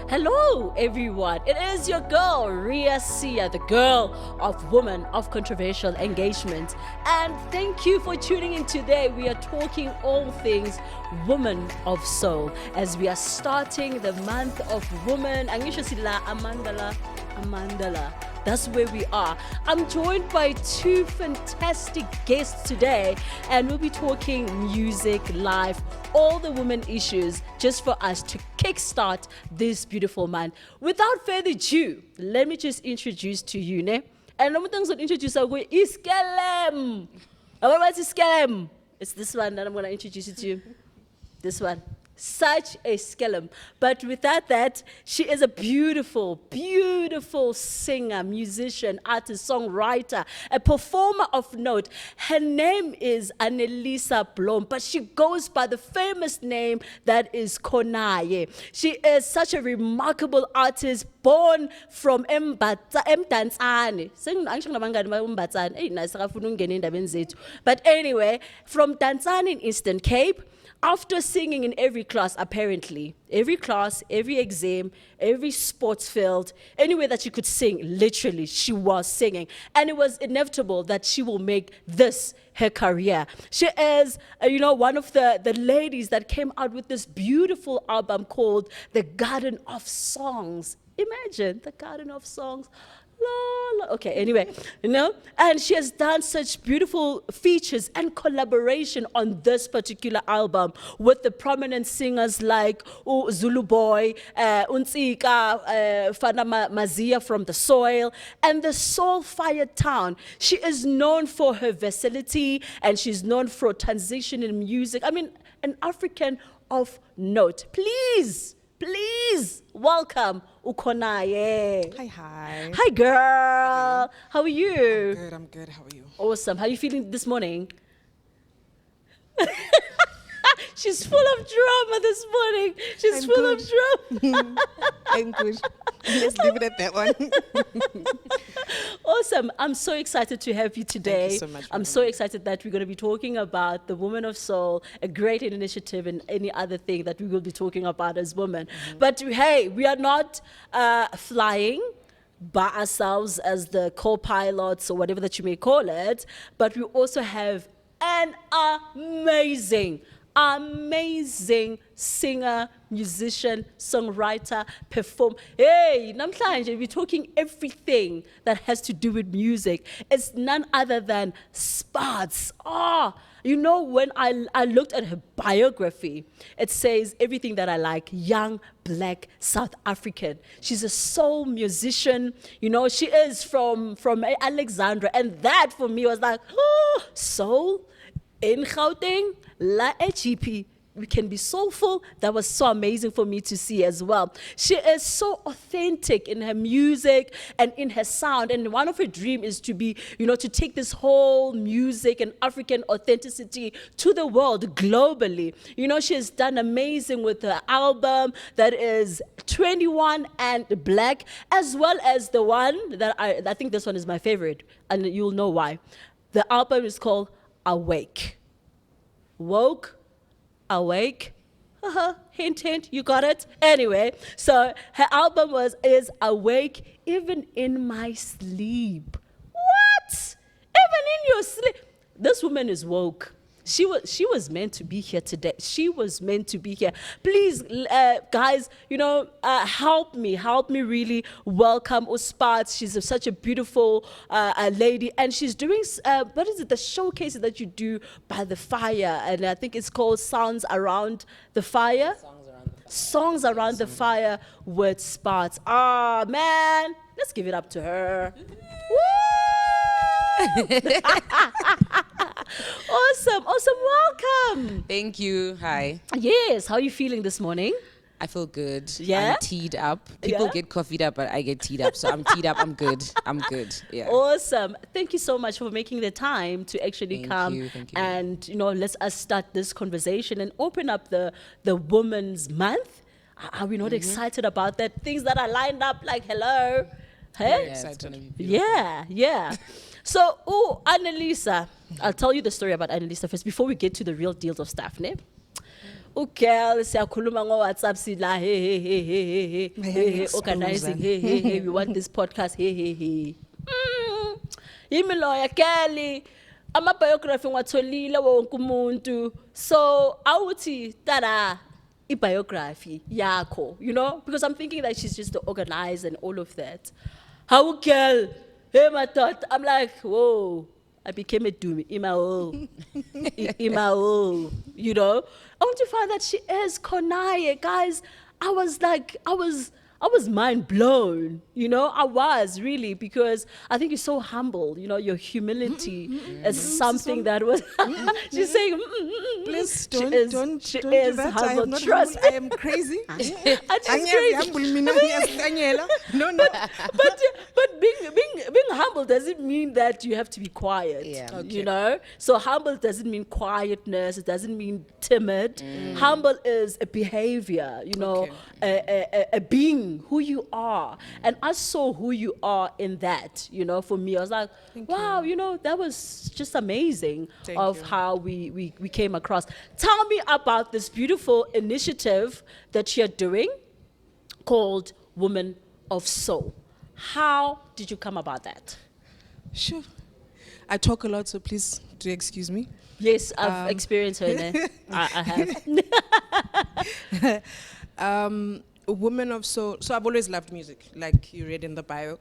Hello, everyone. It is your girl, Ria Sia, the girl of women of controversial engagement. And thank you for tuning in today. We are talking all things women of soul as we are starting the month of women. Angisho sila Amandala. That's where we are. I'm joined by two fantastic guests today, and we'll be talking music, life, all the women issues, just for us to kickstart this beautiful month. Without further ado, let me just introduce to you, ne? And I'm going to introduce you Iskelem. What's Iskelem? It's this one that I'm going to introduce you to. This one. Such a skellum. But without that, she is a beautiful, beautiful singer, musician, artist, songwriter, a performer of note. Her name is Anelisa Blom, but she goes by the famous name that is Khonaye. She is such a remarkable artist, born from Mdantsane. But anyway, from Mdantsane in Eastern Cape. After singing in every class, apparently, every class, every exam, every sports field, anywhere that she could sing, literally, she was singing. And it was inevitable that she will make this her career. She is, one of the ladies that came out with this beautiful album called The Garden of Songs. Imagine, The Garden of Songs. Okay, anyway, and she has done such beautiful features and collaboration on this particular album with the prominent singers like Zuluboy, Ntsika Fana Mayiza from The Soil, and the Soulphiatown. She is known for her versatility, and she's known for transition in music. I mean, an African of note. Please welcome Khonaye. Hi. Hi, girl. How are you? I'm good. How are you? Awesome. How are you feeling this morning? She's full of drama this morning. She's full of drama. I'm good. Let's leave it at that one. Awesome. I'm so excited to have you today. Thank you so much. I'm so excited that we're going to be talking about the Women of Soul, a great initiative, and any other thing that we will be talking about as women. Mm-hmm. But hey, we are not flying by ourselves as the co-pilots or whatever that you may call it, but we also have an amazing singer, musician, songwriter, perform. Hey, namhlanje we're talking everything that has to do with music. It's none other than Spartz. When I looked at her biography, it says everything that I like: young, black, South African. She's a soul musician. She is from Alexandra, and that for me was like, soul in Gauteng, la HGP. We can be soulful. That was so amazing for me to see as well. She is so authentic in her music and in her sound. And one of her dreams is to be, to take this whole music and African authenticity to the world globally. She has done amazing with her album that is 21 and Black, as well as the one that I think this one is my favorite, and you'll know why. The album is called Awake. Woke, awake. Hint, hint, you got it. Anyway, so her album is Awake Even in My Sleep. What? Even in your sleep. This woman is woke. She was meant to be here today. She was meant to be here. Please, guys, help me really welcome Spartz. She's such a beautiful lady, and she's doing the showcases that you do by the fire, and I think it's called Songs Around the Fire. Songs Around the Fire with Spartz. Man, let's give it up to her. Woo! Awesome, welcome. Thank you. Hi. Yes, how are you feeling this morning? I feel good. Yeah? I'm teed up. People get coffeed up, but I get teed up. So I'm teed up. I'm good. Yeah. Awesome. Thank you so much for making the time to actually come. Thank you. And, let's us start this conversation and open up the Women's Month. Are we not excited about that? Things that are lined up like, hello. Hey? Yeah, excited. Yeah. So, Anelisa, I'll tell you the story about Anelisa first before we get to the real deals of stuff, ne? Girl, siyakhuluma ngo WhatsApp sila hey organizing hey we want this podcast hey. Yimi lawyer Kelly. Ama biography ngwatholile wonke umuntu. So awuthi tada biography yakho, you know, because I'm thinking that she's just the organizer and all of that. How girl, hey my thought, I'm like, whoa, I became a doom, you know. I want to find that she is Khonaye, guys. I was mind blown, you know, I was really, because I think you're so humble, you know, your humility is something that was, she's saying, Please she don't is do that. I humble, am not trust humble. I am crazy. I just crazy. No. But being humble doesn't mean that you have to be quiet. Yeah. Okay. You know? So humble doesn't mean quietness, it doesn't mean timid. Humble is a behavior, you know, a being who you are. And I saw who you are in that, you know, for me. I was like, wow, you know, that was just amazing of how we came across. Tell me about this beautiful initiative that you're doing called Women of Soul. How did you come about that? Sure. I talk a lot, so please do excuse me. Yes, I've experienced her. I have. Women of Soul. So I've always loved music, like you read in the bio.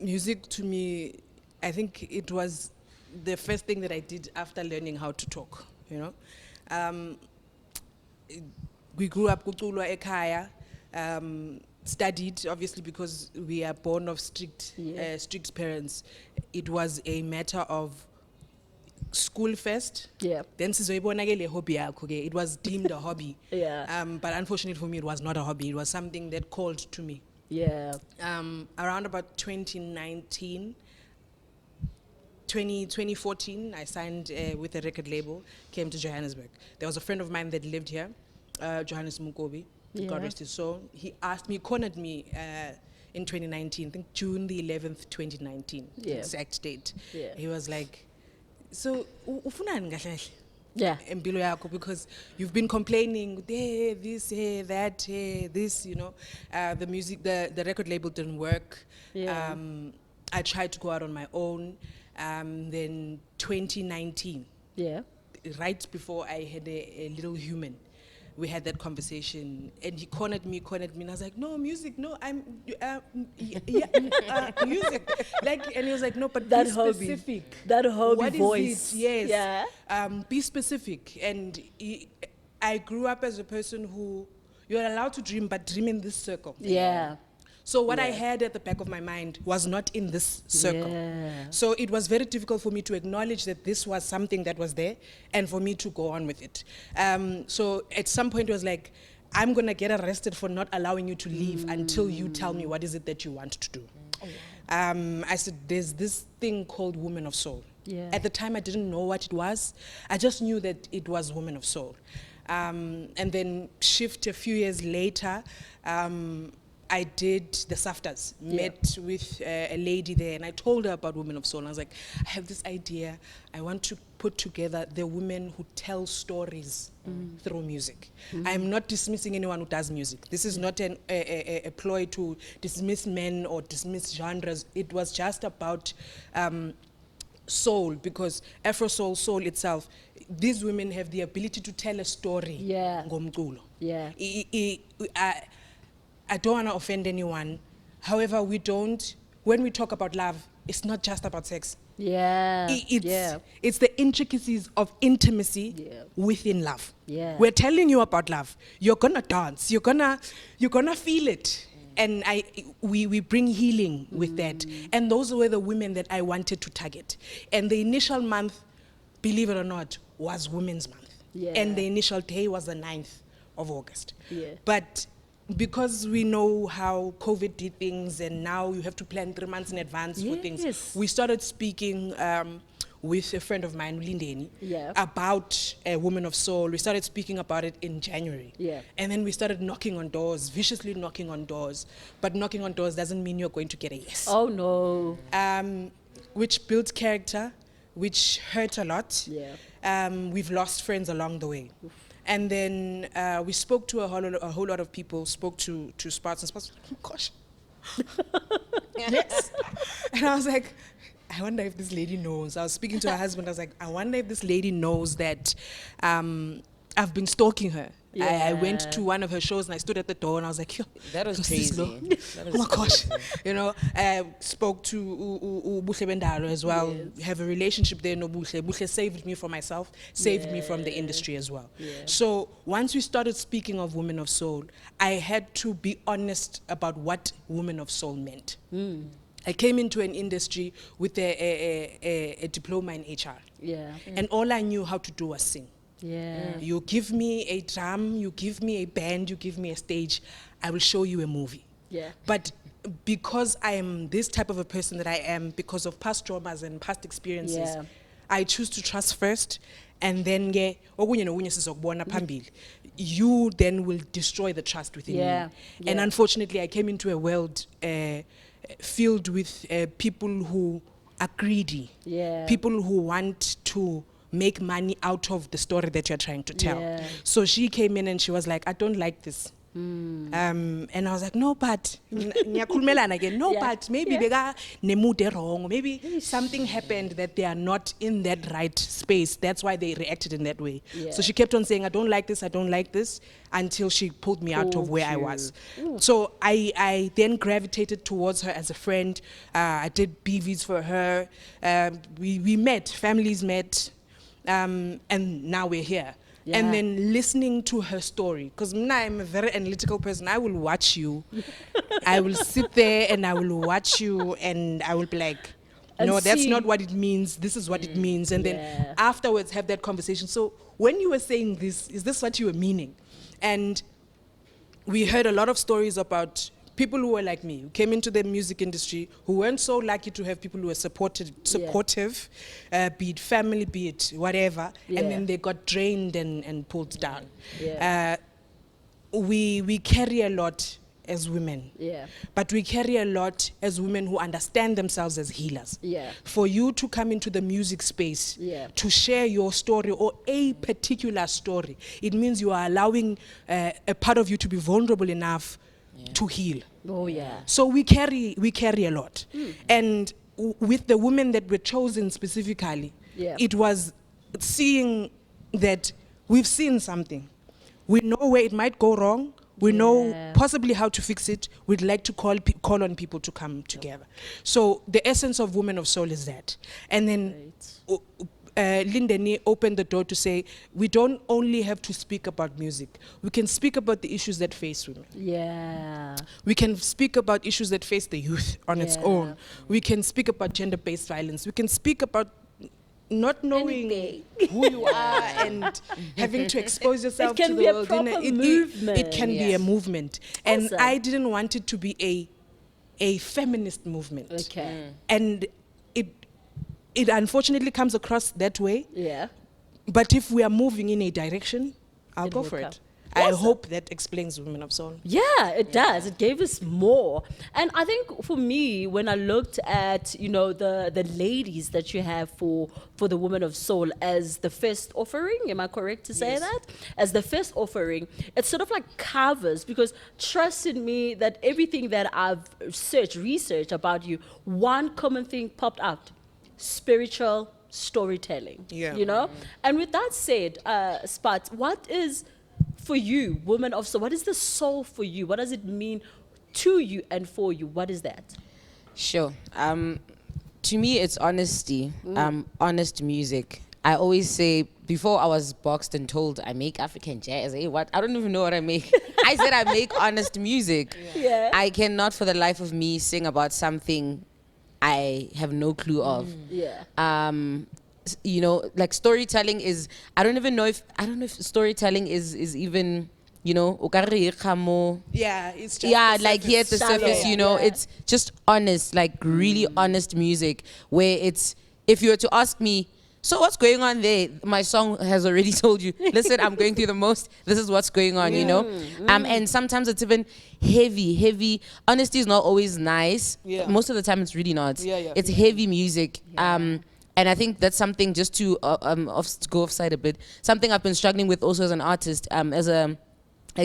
Music to me, I think it was the first thing that I did after learning how to talk, you know. We grew up kuculwa ekhaya, studied obviously because we are born of strict parents. It was a matter of school first. Yeah. Then sizoyibona ke le hobby yakho ke. It was deemed a hobby. Yeah. But unfortunately for me, it was not a hobby. It was something that called to me. Yeah. Around about 2014, I signed with a record label, came to Johannesburg. There was a friend of mine that lived here, Johannes Mukobi, God rest his soul. He asked me, cornered me in 2019, I think June the 11th, 2019, the exact date. Yeah. He was like, so, ufunani kahle kahle? Yeah. Empilo yakho, because you've been complaining, this, that, this, you know. The music, the record label didn't work. Yeah. I tried to go out on my own. Then 2019, right before I had a little human, we had that conversation, and he cornered me, and I was like, no, music, no, I'm, music. Like, and he was like, no, but That be hobby. specific. That hobby What voice. is it? Yes. Yeah. Be specific. And I grew up as a person who, you're allowed to dream, but dream in this circle. Yeah. So what I had at the back of my mind was not in this circle. Yeah. So it was very difficult for me to acknowledge that this was something that was there and for me to go on with it. So at some point it was like, I'm gonna get arrested for not allowing you to leave until you tell me what is it that you want to do. I said, there's this thing called Women of Soul. Yeah. At the time I didn't know what it was. I just knew that it was Women of Soul. And then shift a few years later, I did the SAFTAs, met with a lady there, and I told her about Women of Soul. And I was like, I have this idea. I want to put together the women who tell stories through music. I'm not dismissing anyone who does music. This is not a ploy to dismiss men or dismiss genres. It was just about soul, because Afro soul, soul itself, these women have the ability to tell a story. Yeah. Ngomculo. Yeah. I don't want to offend anyone. However, when we talk about love, it's not just about sex. Yeah. It's the intricacies of intimacy within love. Yeah. We're telling you about love. You're gonna dance. You're gonna feel it. And we bring healing with that. And those were the women that I wanted to target. And the initial month, believe it or not, was Women's Month. Yeah. And the initial day was the 9th of August. Yeah. But because we know how COVID did things, and now you have to plan 3 months in advance for things, we started speaking with a friend of mine, Ulindeni, about a Woman of Soul. We started speaking about it in January. Yeah. And then we started knocking on doors, viciously knocking on doors. But knocking on doors doesn't mean you're going to get a yes. Oh, no. Which built character, which hurt a lot. Yeah. We've lost friends along the way. And then we spoke to a whole lot of people, spoke to Spartz, and Spartz, oh gosh. Yes. And I was like, I wonder if this lady knows. I was speaking to her husband. I was like, I wonder if this lady knows that I've been stalking her. I went to one of her shows and I stood at the door and I was like, yo, That was who's crazy. this lo- That was Oh my gosh. crazy. You know, I spoke to Buhlendalo as well. Yes. Have a relationship there, no Buhle. Buhle saved me from myself, saved me from the industry as well. Yeah. So once we started speaking of Women of Soul, I had to be honest about what Women of Soul meant. I came into an industry with a diploma in HR. Yeah. And all I knew how to do was sing. Yeah. You give me a drum, you give me a band, you give me a stage, I will show you a movie. Yeah. But because I am this type of a person that I am, because of past traumas and past experiences, Yeah. I choose to trust first, and then okunye nokunye sizokubona phambili. You then will destroy the trust within Yeah. me. And Yeah. unfortunately, I came into a world filled with people who are greedy. Yeah. People who want to make money out of the story that you're trying to tell. Yeah. So she came in and she was like, I don't like this. And I was like, no, but ngiyakhulumelana again. No, Yeah. but maybe Yeah. beka nemude wrong. Maybe something happened that they are not in that right space. That's why they reacted in that way. Yeah. So she kept on saying, I don't like this, I don't like this, until she pulled me out of Pulled where I you. was. So I then gravitated towards her as a friend. I did BVs for her. We met, families met, and now we're here. Yeah. And then listening to her story, because I'm a very analytical person. I will watch you. I will sit there and I will watch you and I will be like, And no, that's see- not what it means. This is what it means. And Yeah. then afterwards have that conversation. So when you were saying this, is this what you were meaning? And we heard a lot of stories about people who were like me, who came into the music industry, who weren't so lucky to have people who were supportive, be it family, be it whatever, Yeah. and then they got drained and pulled down. Yeah. We carry a lot as women, Yeah. but we carry a lot as women who understand themselves as healers. Yeah. For you to come into the music space, Yeah. to share your story or a particular story, it means you are allowing a part of you to be vulnerable enough to heal. Oh, yeah. So we carry a lot. And with the women that were chosen specifically, Yeah. it was seeing that we've seen something. We know where it might go wrong. We know Yeah. possibly how to fix it. We'd like to call on people to come together. So the essence of Women of Soul is that. And then Lindeni opened the door to say, we don't only have to speak about music. We can speak about the issues that face women. Yeah. We can speak about issues that face the youth on its Yeah. own. We can speak about gender-based violence. We can speak about not knowing Anything. who you are and having to expose yourself can to be the a world. proper movement. It can be Yeah. a movement. And Awesome. I didn't want it to be a feminist movement. Okay. And it unfortunately comes across that way. Yeah. But if we are moving in a direction, I'll It go will for come. it. I Awesome. hope that explains Women of Soul. Yeah, it does. It gave us more. And I think for me, when I looked at, the ladies that you have for the Women of Soul as the first offering, am I correct to say Yes. that? As the first offering, it sort of like covers, because trust in me that everything that I've researched about you, one common thing popped out: spiritual storytelling. Yeah. And with that said, Spartz, what is for you, Women of Soul? What is the soul for you? What does it mean to you and for you? What is that? Sure. To me, it's honesty. Honest music. I always say, before I was boxed and told I make African jazz, what? I don't even know what I make. I said I make honest music. Yeah. I cannot for the life of me sing about something I have no clue of. Yeah. Like storytelling is, I don't know if storytelling is even, okare kamo. Yeah, it's just Yeah, the like here at the Shallow. surface, Yeah. it's just honest, like really honest music, where it's, if you were to ask me, so what's going on there? My song has already told you, listen, I'm going through the most, this is what's going on, and sometimes it's even heavy. Honesty is not always nice. Yeah. Most of the time it's really not. Yeah. It's heavy music. And I think that's something, just to go offside a bit, something I've been struggling with also as an artist, as a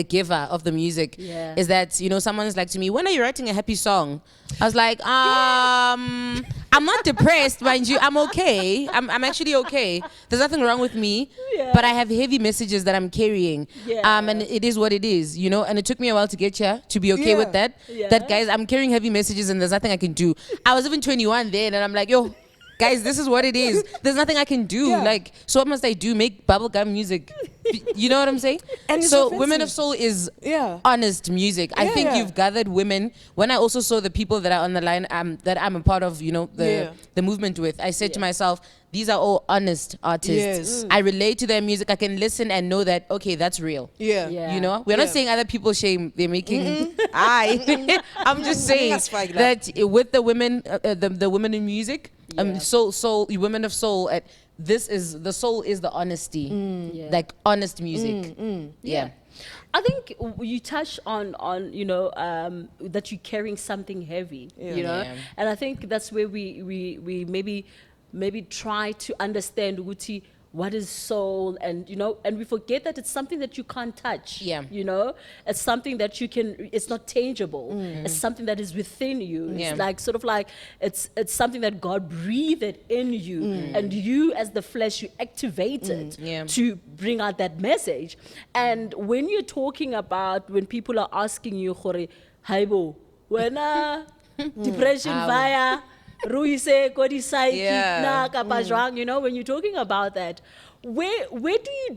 giver of the music, is that, you know, someone is like to me, when are you writing a happy song? I was like, I'm not depressed, mind you. I'm okay. I'm actually okay. There's nothing wrong with me, but I have heavy messages that I'm carrying. And it is what it is, you know, and it took me a while to get here, to be okay with that. That, guys, I'm carrying heavy messages and there's nothing I can do. I was even 21 then, and I'm like, yo, guys, this is what it is. There's nothing I can do. Like, so what must I do? Make bubblegum music? You know what I'm saying? And so Women of Soul is honest music. I think you've gathered women. When I also saw the people that are on the line, that I'm a part of, you know, the movement with, I said to myself, these are all honest artists. I relate to their music. I can listen and know that, okay, that's real. You know, we're not saying other people shame. They're making. I'm just saying that with the women, the women in music, soul, Women of Soul, this is the soul, is the honesty, like honest music. I think you touch on you know, that you're carrying something heavy, you know, and I think that's where we maybe try to understand Uguti, what is soul, and you know, and we forget that it's something that you can't touch. You know, it's something that you can. It's not tangible. It's something that is within you. It's like sort of like it's something that God breathed in you, and you as the flesh, you activate it to bring out that message. And when you're talking about, when people are asking you, "Hore, haibo, when depression via." Ruise, kodi psyche, na kapa jwang, you know, when you're talking about that, where do you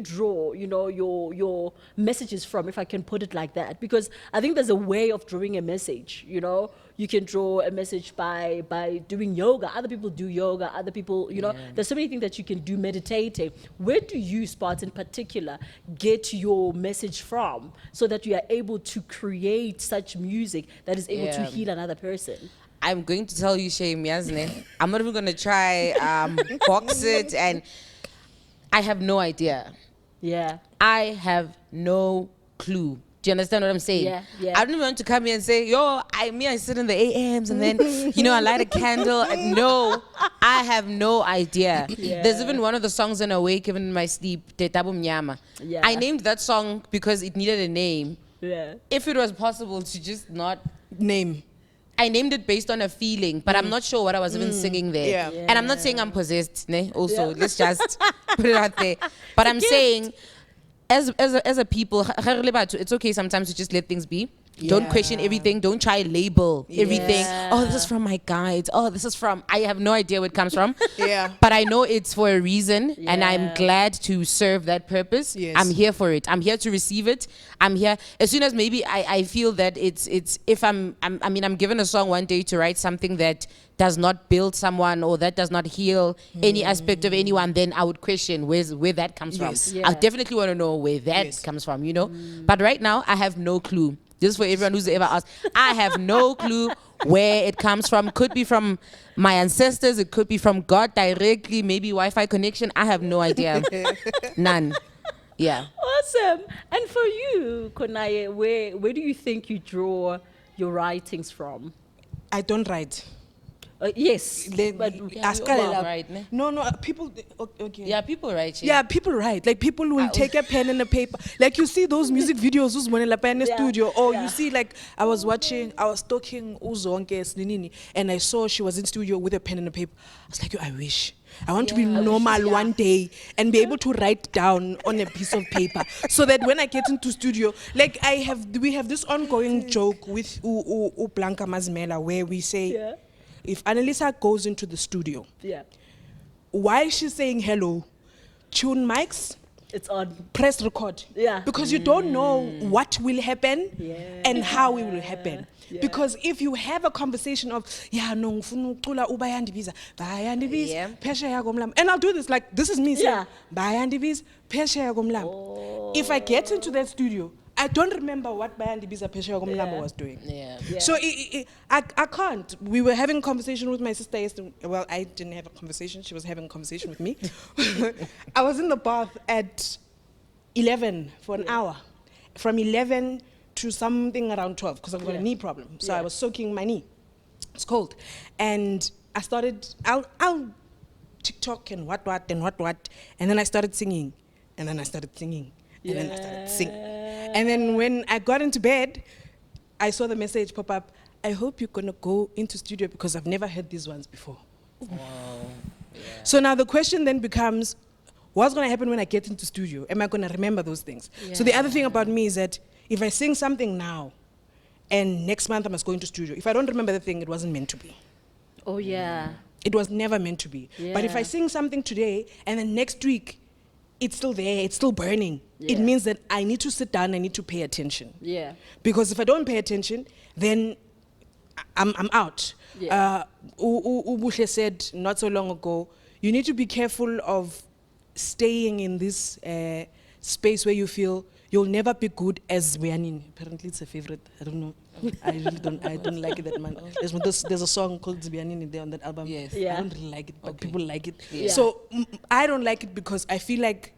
draw, you know, your messages from, if I can put it like that? Because I think there's a way of drawing a message, you know. You can draw a message by doing yoga. Other people do yoga. Other people, you know, there's so many things that you can do meditating. Where do you, Spartz in particular, get your message from so that you are able to create such music that is able to heal another person? I'm going to tell you, shame, Yasne. I'm not even going to try box it, and I have no idea. I have no clue. Do you understand what I'm saying? I don't even want to come here and say, yo, I sit in the AMs and then, you know, I light a candle. No, I have no idea. There's even one of the songs in Awake, even in my sleep, Te Tabu Mnyama. I named that song because it needed a name. If it was possible to just not name. I named it based on a feeling, but I'm not sure what I was even singing there. And I'm not saying I'm possessed, ne? Also, let's just put it out there. But I'm saying, as a people, it's okay sometimes to just let things be. Don't question everything. Don't try label everything. Oh, this is from my guides. Oh, this is from, I have no idea where it comes from. But I know it's for a reason, and I'm glad to serve that purpose. I'm here for it. I'm here to receive it. I'm here. As soon as maybe I feel that it's if I'm given a song one day to write something that does not build someone or that does not heal any aspect of anyone, then I would question where that comes from. I definitely want to know where that comes from, you know. But right now, I have no clue. Just for everyone who's ever asked, I have no clue where it comes from. Could be from my ancestors. It could be from God directly. Maybe Wi-Fi connection. I have no idea. None. Awesome. And for you, Khonaye, where do you think you draw your writings from? I don't write. Yes, but no, people. Okay. Yeah, people write. Yeah, people write. Like people will take a pen and a paper. Like you see those music videos, who's in the studio, or you see like I was stalking Uzonke Nini, and I saw she was in studio with a pen and a paper. I was like, I wish. I want to be normal one day and be able to write down on a piece of paper so that when I get into studio, like we have this ongoing joke with Blanca Mazmela where we say, if Anelisa goes into the studio, while she's saying hello, tune mics, it's on, press record. Because you don't know what will happen and how it will happen. Because if you have a conversation of and I'll do this, like this is me saying if I get into that studio, I don't remember what Bayandibiza Pesha Gomlamba was doing. So I can't. We were having a conversation with my sister yesterday. Well, I didn't have a conversation. She was having a conversation with me. I was in the bath at 11 for an hour. From 11 to something around 12 because I've got a knee problem. So I was soaking my knee. It's cold. And I started, I'll TikTok and what, and then I started singing, and then I started singing, and then I started singing. And then when I got into bed, I saw the message pop up, I hope you're gonna go into studio because I've never heard these ones before. Wow. Yeah. So now the question then becomes, what's gonna happen when I get into studio? Am I gonna remember those things? So the other thing about me is that if I sing something now, and next month I must go into studio, if I don't remember the thing, it wasn't meant to be. Oh, yeah. It was never meant to be. But if I Yeah. sing something today, and then next week, it's still there, it's still burning, it Yeah. means that I need to sit down, I need to pay attention. Yeah. Because if I don't pay attention, then I'm out. Yeah. Ubushe said not so long ago, you need to be careful of staying in this space where you feel you'll never be good as Zibuyanini. Apparently it's a favorite, I don't know. I don't like it that much. There's a song called Zibuyanini there on that album. Yes. Yeah. I don't really like it, but Okay. people like it. Yeah. So I don't like it because I feel like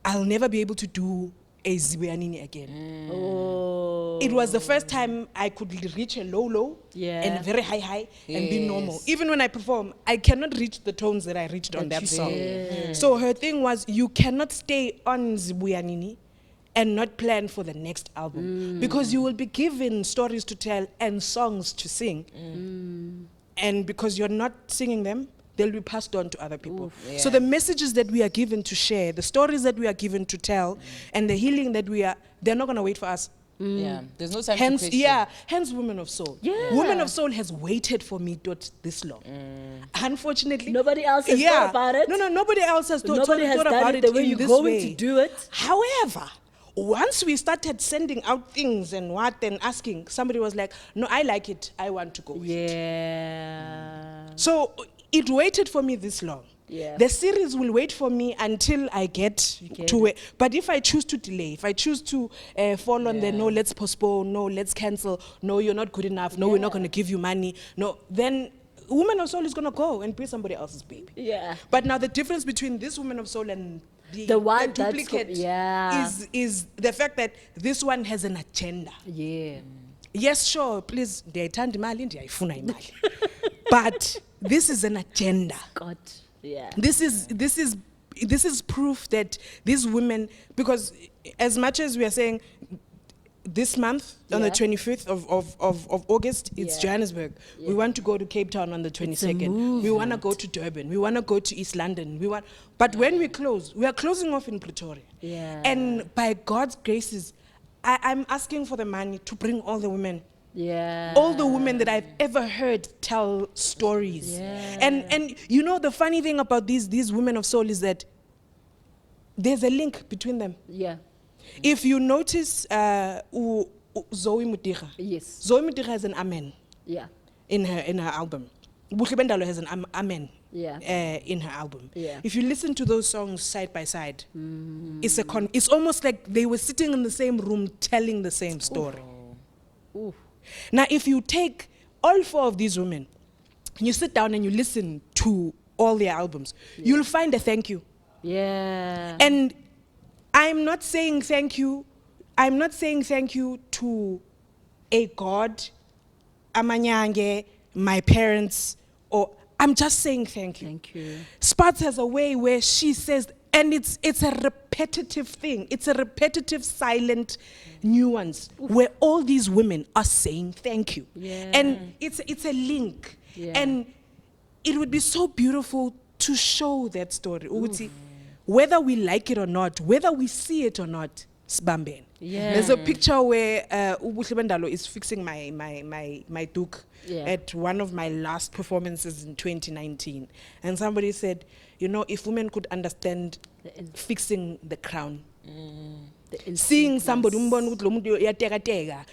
I'll never be able to do a Zibuyanini again. Oh. It was the first time I could reach a low Yeah. and a very high and be normal. Yes. Even when I perform, I cannot reach the tones that I reached on That that you song. did. So her thing was, you cannot stay on Zibuyanini and not plan for the next album because you will be given stories to tell and songs to sing. And because you're not singing them, they'll be passed on to other people. So the messages that we are given to share, the stories that we are given to tell, and the healing that they're not going to wait for us. Yeah. There's no time Hence, to question. hence Women of Soul. Yeah. Women of Soul has waited for me this long. Unfortunately. Nobody else has thought about it. No, nobody else has Nobody has thought done about it the way in you're this going way. to do it. However, once we started sending out things and asking, somebody was like, no, I like it. I want to go with it. Yeah. So it waited for me this long. Yeah. The series will wait for me until I get get to it. But if I choose to delay, if I choose to fall on the no, let's postpone, no, let's cancel, no, you're not good enough, no, we're not going to give you money, no, then Woman of Soul is going to go and be somebody else's baby. Yeah. But now the difference between this Woman of Soul and The one that's duplicate yeah. is the fact that this one has an agenda. Yeah. Yes, sure, please, ndiyayithanda imali, ndiyayifuna imali. But this is an agenda. God. Yeah. This is proof that these women, because as much as we are saying this month on the Yeah. 25th of August, it's Yeah. Johannesburg. We want to go to Cape Town on the 22nd. We want to go to Durban. We want to go to East London. But when we close, we are closing off in Pretoria. Yeah. And by God's graces, I'm asking for the money to bring all the women. Yeah. All the women that I've ever heard tell stories. Yeah. And you know, the funny thing about these Women of Soul is that there's a link between them. Yeah. If you notice Zoë Modiga. Yes. Zoë Modiga has an amen Yeah. in her album. Buhlendalo has an amen Yeah. in her album. Yeah. If you listen to those songs side by side, it's almost like they were sitting in the same room telling the same story. Ooh. Now, if you take all four of these women, and you sit down and you listen to all their albums, you'll find a thank you. Yeah. And I'm not saying thank you. I'm not saying thank you to a God, Amanyange, my parents, or I'm just saying thank you. Thank you. Spartz has a way where she says, and it's a repetitive thing. It's a repetitive, silent nuance where all these women are saying thank you. Yeah. And it's a link. Yeah. And it would be so beautiful to show that story. Ukuthi, whether we like it or not, whether we see it or not, sibambene. Yeah. There's a picture where Buhlendalo is fixing my duke Yeah. at one of my last performances in 2019. And somebody said, you know, if women could understand fixing the crown, seeing somebody umbona ukuthi lo muntu uyatekateka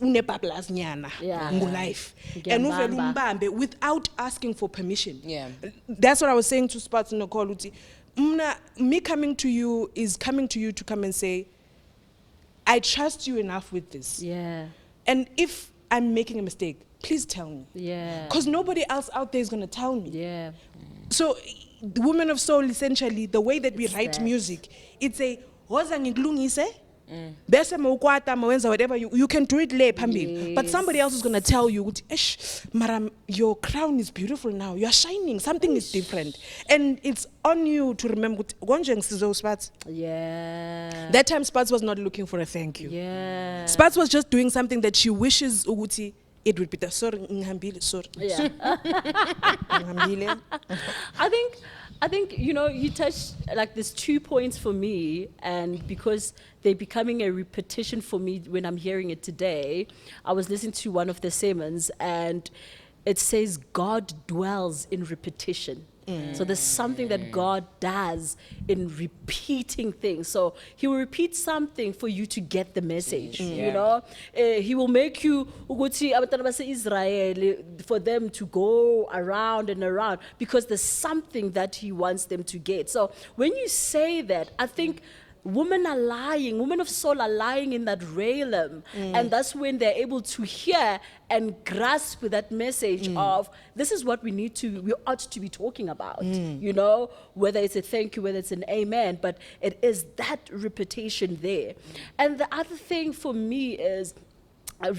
unebablas nyana Yeah. life and uvele Ngiyambamba. umbambe without asking for permission. Yeah. That's what I was saying to Spartz in the call. Me coming to you is coming to you to come and say, I trust you enough with this. Yeah. And if I'm making a mistake, please tell me. Yeah. Because nobody else out there is going to tell me. Yeah. So, the Women of Soul, essentially, the way that we It's write that. music, it's a, woza ngikulungise, Bese mawukwata, mawenza whatever, you can do it le phambili. But somebody else is going to tell you, "Eish, Maram, your crown is beautiful now. You are shining. Something is different." And it's on you to remember. Yeah. That time Spartz was not looking for a thank you. Yeah. Spartz was just doing something that she wishes ukuthi it would be the sorry, sorry. Yeah. I think, you know, you touched like there's 2 points for me, and because they're becoming a repetition for me when I'm hearing it today, I was listening to one of the sermons and it says God dwells in repetition. So there's something that God does in repeating things. So he will repeat something for you to get the message, you know. He will make you, ukuthi abantwana base Israel, for them to go around and around because there's something that he wants them to get. So when you say that, I think women of soul are lying in that realm. And that's when they're able to hear and grasp that message of this is what we ought to be talking about, you know, whether it's a thank you, whether it's an amen, but it is that repetition there. And the other thing for me is,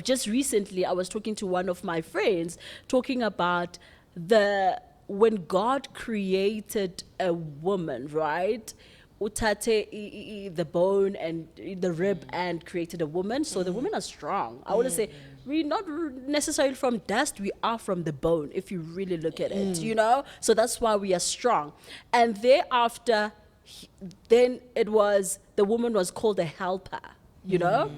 just recently I was talking to one of my friends talking about when God created a woman, right? Utate the bone and the rib and created a woman. So the women are strong. I would say we're not necessarily from dust, we are from the bone, if you really look at it, you know? So that's why we are strong. And thereafter, then the woman was called a helper, you know?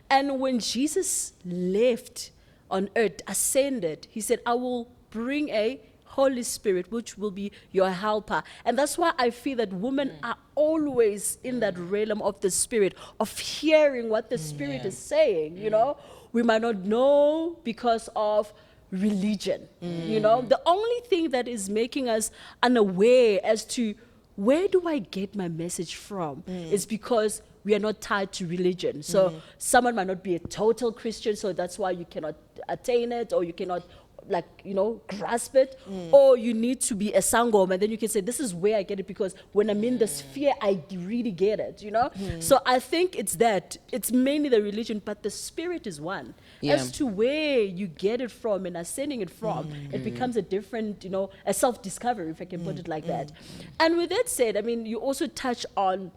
And when Jesus left on earth, ascended, he said, I will bring a Holy Spirit, which will be your helper. And that's why I feel that women are always in that realm of the Spirit, of hearing what the Spirit is saying, you know. We might not know because of religion, you know. The only thing that is making us unaware as to where do I get my message from is because we are not tied to religion. So someone might not be a total Christian, so that's why you cannot attain it, or you cannot, like, you know, grasp it, or you need to be a sangoma, and then you can say, this is where I get it, because when I'm in the sphere, I really get it, you know? So I think it's mainly the religion, but the Spirit is one. As to where you get it from and ascending it from, it becomes a different, you know, a self-discovery, if I can put it like that. And with that said, I mean, you also touch on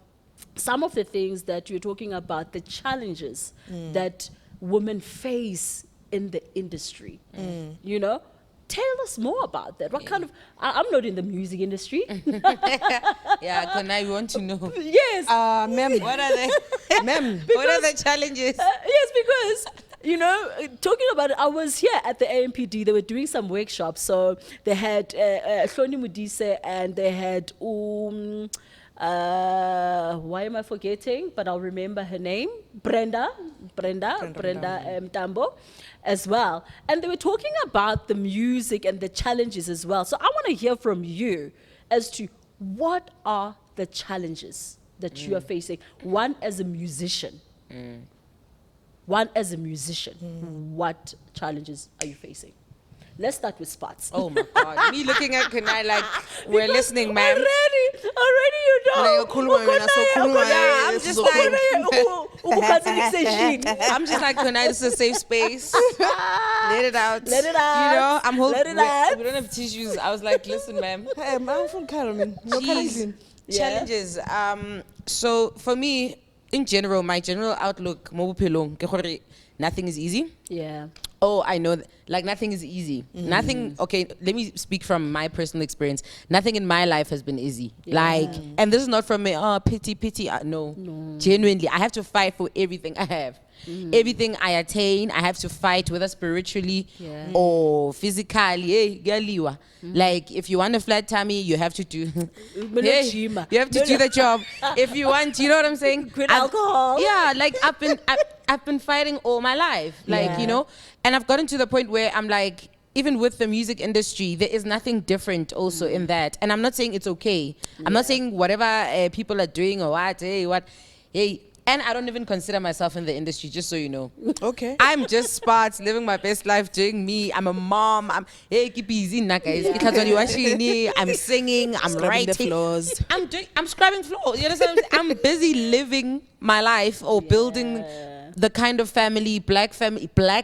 some of the things that you're talking about, the challenges that women face in the industry, you know? Tell us more about that. What kind of, I'm not in the music industry. Yeah, Khonaye, we want to know. Yes. Ma'am. What are they? Ma'am. What are the challenges? Yes, because, you know, talking about it, I was here at the AMPD. They were doing some workshops. So they had Zoë Modiga and they had why am I forgetting? But I'll remember her name. Brenda Mtambo as well. And they were talking about the music and the challenges as well. So I want to hear from you as to what are the challenges that you are facing. One as a musician. What challenges are you facing? Let's start with Spartz. Oh my God. Me looking at Khonaye like, we're listening, ma'am. Already you know. I'm just like, Khonaye, this is a safe space. Let it out. Let it out. You know, I'm holding. Let it out. We don't have tissues. I was like, listen, ma'am. I'm from Caroline. Jeez. Challenges. So for me, in general, my general outlook, nothing is easy. Yeah. Oh, I know. Like, nothing is easy. Nothing, okay, let me speak from my personal experience. Nothing in my life has been easy. Like, and this is not from me, pity. No. Genuinely, I have to fight for everything I have. Everything I attain, I have to fight, whether spiritually or physically. Like, if you want a flat tummy, you have to do you have to do the job. If you want, you know what I'm saying? Quit alcohol. Yeah, like I've been fighting all my life. Like, you know, and I've gotten to the point where I'm like, even with the music industry, there is nothing different also in that. And I'm not saying it's okay. I'm not saying whatever people are doing or what, hey, And I don't even consider myself in the industry, just so you know. Okay. I'm just Spartz, living my best life, doing me. I'm a mom. I'm hey, keep easy, na guys. I'm singing. I'm Scrubbing the writing. floors. I'm scrubbing floors. You understand? I'm busy living my life or building the kind of family, black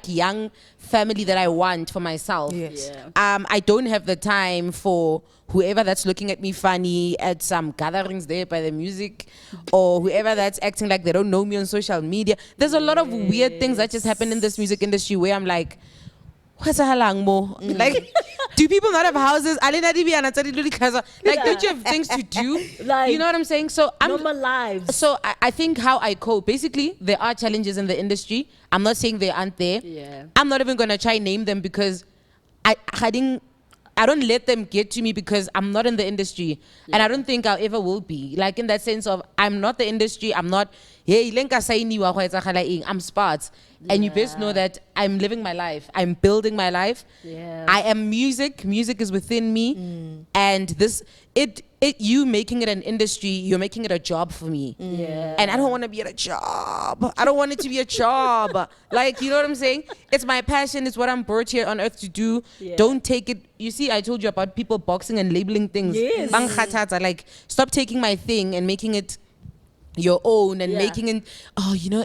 young family that I want for myself. Yes. I don't have the time for whoever that's looking at me funny at some gatherings there by the music, or whoever that's acting like they don't know me on social media. There's a lot of weird things that just happen in this music industry where I'm like, what's a halang mo? Like, do people not have houses? Like, don't you have things to do? Like, you know what I'm saying? So I'm normal lives. So I think how I cope, basically, there are challenges in the industry. I'm not saying they aren't there. Yeah. I'm not even gonna try name them because I don't let them get to me because I'm not in the industry. And I don't think I ever will be. Like in that sense of I'm not the industry, I'm not, hey, I'm Spartz. And you best know that I'm living my life. I'm building my life. Yeah. I am music. Music is within me. And you making it an industry, you're making it a job for me. Yeah. And I don't want to be at a job. I don't want it to be a job. Like, you know what I'm saying? It's my passion. It's what I'm brought here on earth to do. Yeah. Don't take it. You see, I told you about people boxing and labeling things. Yes. Like, stop taking my thing and making it your own and making it,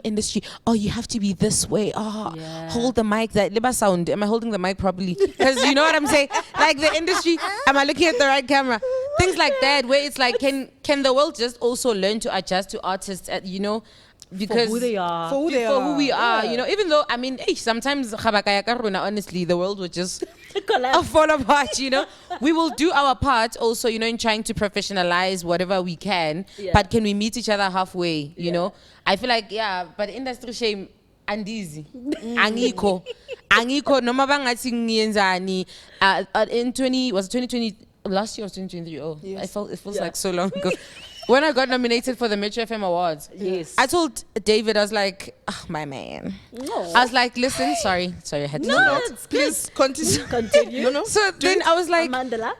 industry, you have to be this way. Hold the mic, that liba sound. Am I holding the mic properly? Because you know what I'm saying? Like the industry, am I looking at the right camera? Things like that, where it's like, can the world just also learn to adjust to artists, because for who they are. For who they for are. who we are, even though, I mean, sometimes honestly, the world would just fall apart, We will do our part also, in trying to professionalize whatever we can, but can we meet each other halfway, you know? I feel like, but industry shame, andizi, angiko, noma bangathi ngiyenzani, in 2020, last year was 2023, Yes. it feels like so long ago. When I got nominated for the Metro FM Awards, I told David, I was like, my man. No. I was like, listen, sorry, I had to do No, that. it's Please continue. Continue. No. So then I was like, Mandela?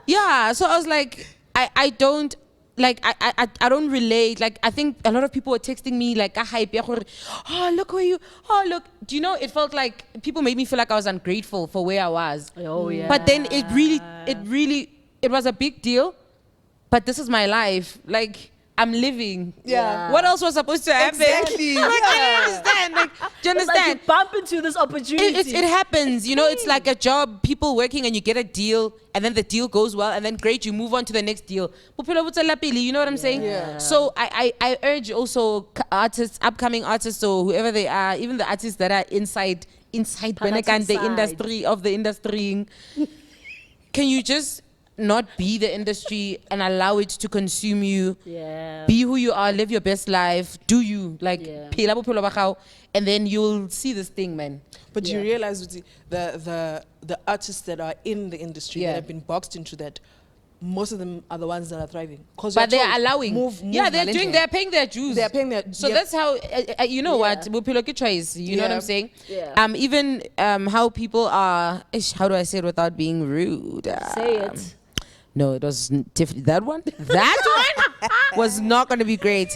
so I was like, I don't, like, I don't relate. Like, I think a lot of people were texting me, like, look where you, look. Do you know, it felt like people made me feel like I was ungrateful for where I was. Oh, yeah. But then it was a big deal. But this is my life. Like, I'm living. Yeah. What else was supposed to happen? Exactly. Like, I don't understand. Like, do you It's like understand? you bump into this opportunity. It happens, it's like a job, people working and you get a deal and then the deal goes well and then great, you move on to the next deal. You know what I'm saying? Yeah. So I urge also artists, upcoming artists or whoever they are, even the artists that are inside the industry of the industry, can you just not be the industry and allow it to consume you? Be who you are, live your best life, do you, like, phela bophelo ba gago, and then you'll see this thing, man. But you realize the artists that are in the industry that have been boxed into that, most of them are the ones that are thriving. But they are allowing. They're paying their dues. They're paying their. So that's how, you know what, bophelo ke choice, you know what I'm saying? Even how people are, how do I say it without being rude? Say it. No, it was that one. That one was not going to be great.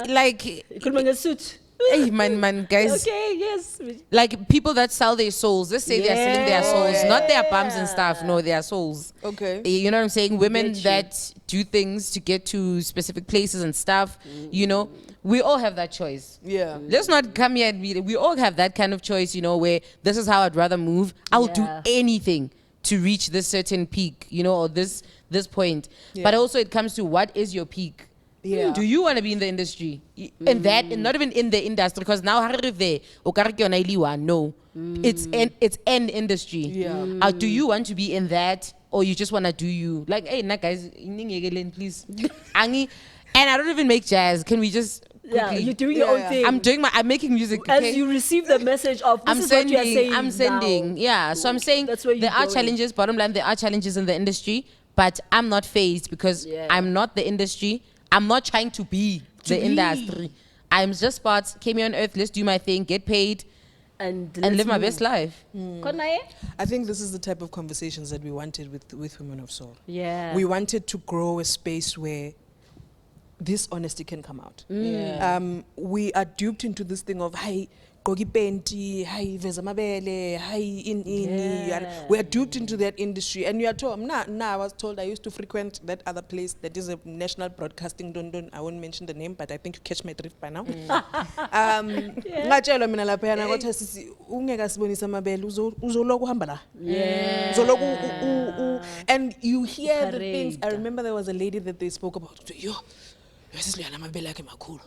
Like, Could bring a suit. hey, man, guys. Okay, yes. Like people that sell their souls. Let's say they're selling their souls, not their bums and stuff. No, their souls. Okay. You know what I'm saying? Women that do things to get to specific places and stuff. We all have that choice. Yeah. Let's not come here and we all have that kind of choice. Where this is how I'd rather move. I'll do anything to reach this certain peak, or this point. But also it comes to what is your peak. Yeah. Do you want to be in the industry? And that, and not even in the industry, because now no. It's an industry. Yeah. Do you want to be in that, or you just want to do you? Like, hey, guys, please. And I don't even make jazz. Can we just quickly? You're doing your own thing. I'm making music. As Okay? you receive the message of this I'm is what you are saying sending. now. Yeah. So I'm saying That's where you're there are going. challenges, bottom line, there are challenges in the industry, but I'm not phased because I'm not the industry. I'm not trying to be the industry. I'm just Spartz, came here on earth, let's do my thing, get paid, and live my best life. Khonaye? I think this is the type of conversations that we wanted with Women of Soul. Yeah. We wanted to grow a space where this honesty can come out. Yeah. We are duped into this thing of, hi, gogi penti, hi, veza mabele, hi, in. Yeah. We are duped into that industry. And you are told, I was told I used to frequent that other place that is a national broadcasting, don't, I won't mention the name, but I think you catch my drift by now. Ngatshelwa mina laphayana kodwa sisi ungeka sibonisa amabele uzoloku hamba la. Yeah. And you hear the things. I Parade. remember there was a lady that they spoke about. Yo, sisiyana amabele akhe makhulu.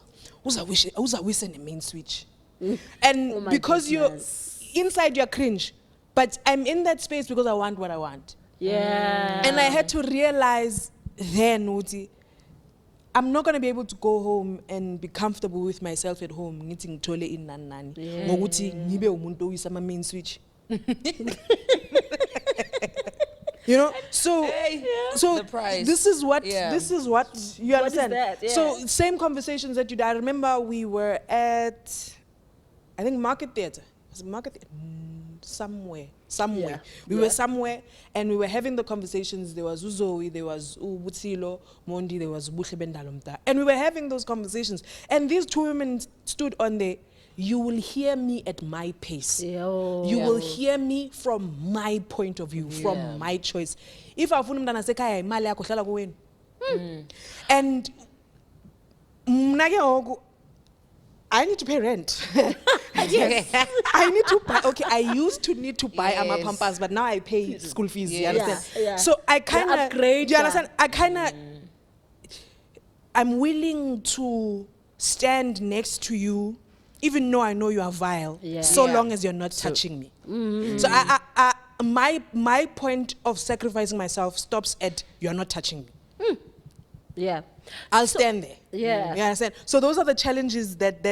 Uzawise ne main switch. And Oh my because goodness. you're inside, you're cringe. But I'm in that space because I want what I want. Yeah. And I had to realize then, Uti, I'm not going to be able to go home and be comfortable with myself at home. Ngithi ngithole inani nani. Ngokuthi ngibe umuntu oyisa ama main switch. You know, so The price. this is what Yeah. you understand. that? Yeah. So same conversations that you did. I remember we were at, I think Market Theatre. Was it Market Theatre? Somewhere. Yeah. We were somewhere and we were having the conversations. There was Zoë, there was Buhlendalo, Mondi, there was Buhlendalo. And we were having those conversations. And these two women stood on there. You will hear me at my pace. Yo. You will hear me from my point of view, from my choice. If afuna umntana sekhaya imali yakho hlala kuwena. And mna ke ngoku, I need to pay rent. I need to buy. Okay, I used to need to buy Yes. Pampas, but now I pay school fees. You Yes. understand? Yeah. So I kind of upgrade Do you understand? that. I'm willing to stand next to you, even though I know you are vile. Yeah. So Yeah. long as you're not touching me. So my point of sacrificing myself stops at you're not touching me. Yeah. I'll stand there. Yeah. You understand? So those are the challenges that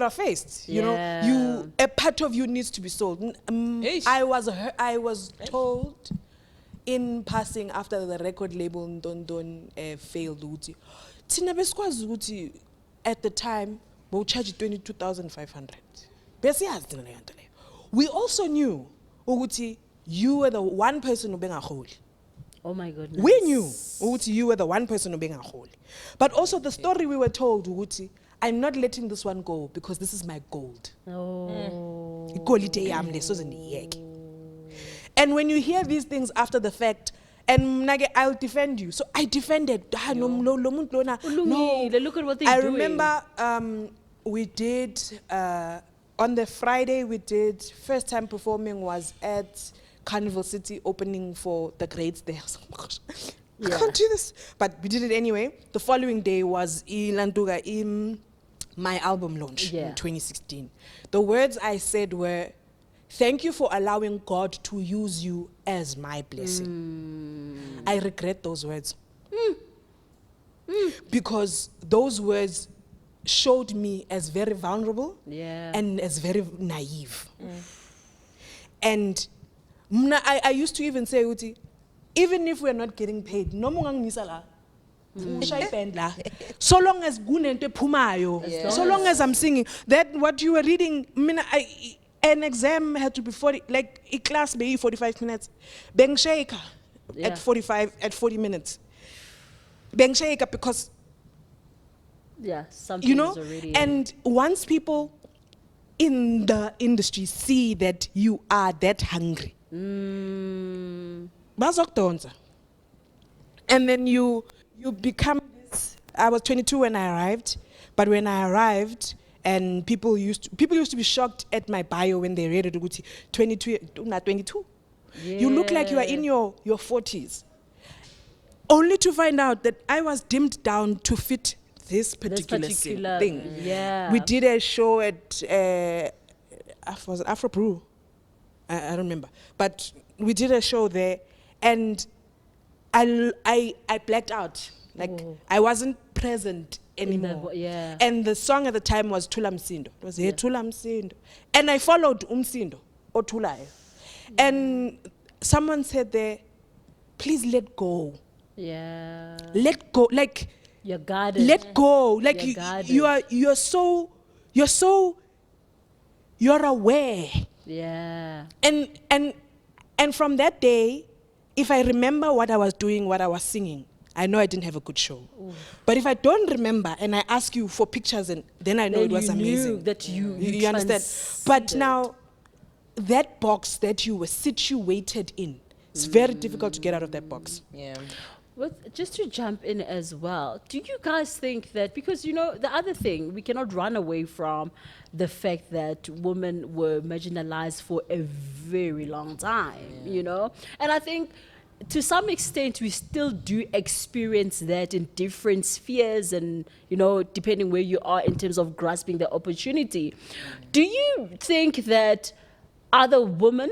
are faced. You Yeah. know, a part of you needs to be sold. Eish. I was told in passing after the record label Ndondon failed ukuthi thina besikwazi ukuthi at the time bowucharge 22,500. Besiyazi thina leyo nto leyo. We also knew ukuthi you were the one person obengaholi. Oh my goodness. We knew ukuthi you were the one person obengaholi. But also the story we were told ukuthi I'm not letting this one go because this is my gold. Oh. Igolide yami lesoze ndiyeke. And when you hear these things after the fact, and mna ke, I'll defend you. So I defended. No, lo muntu lona. No. Ulungile, look at what they're I doing. remember we did on the Friday we did first time performing was at Carnival City opening for the Greats there. Oh my gosh. I can't do this. But we did it anyway. The following day was my album launch in 2016. The words I said were, thank you for allowing God to use you as my blessing. I regret those words. Because those words showed me as very vulnerable and as very naive. And I used to even say, Uti, even if we're not getting paid, no mungangisa la. So long as gunente pumayo, so long as I'm singing, that what you were reading, an exam had to be 40, like a class be 45 minutes. Beng shaker at 40 minutes. Beng shaker because something you know, is already and once people in the industry see that you are that hungry, bazokudonsa. And then you become this. I was 22 when I arrived, but when I arrived, and people used to be shocked at my bio when they read it. 22, not 22. You look like you are in your 40s. Only to find out that I was dimmed down to fit this particular thing. Yeah. We did a show at was it Afro Brew? I don't remember. But we did a show there, and I blacked out. Like I wasn't present anymore. And the song at the time was Thula Msindo. It was Thula Msindo. And I followed Umsindo or Thulayo. And someone said there, please let go. Let go. Like you're guarded. Let go. Like you're aware. And from that day, if I remember what I was doing, what I was singing, I know I didn't have a good show. But if I don't remember and I ask you for pictures, and then I know Then it was you knew amazing. that you understand? But transcended. now, that box that you were situated in, it's very difficult to get out of that box. Yeah. Just to jump in as well, do you guys think that, because you know the other thing, we cannot run away from the fact that women were marginalized for a very long time, you know, and I think to some extent we still do experience that in different spheres, and you know, depending where you are in terms of grasping the opportunity. Do you think that other women,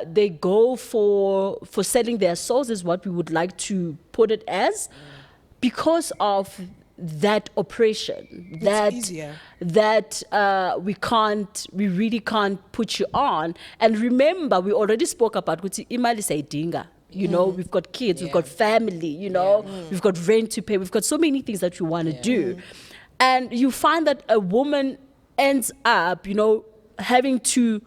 they go for selling their souls, is what we would like to put it as, because of that oppression, that easier. we really can't put you on? And remember, we already spoke about kuti imali sayidinga. You know, we've got kids, we've got family, you know, we've got rent to pay, we've got so many things that we want to do. And you find that a woman ends up, you know, having to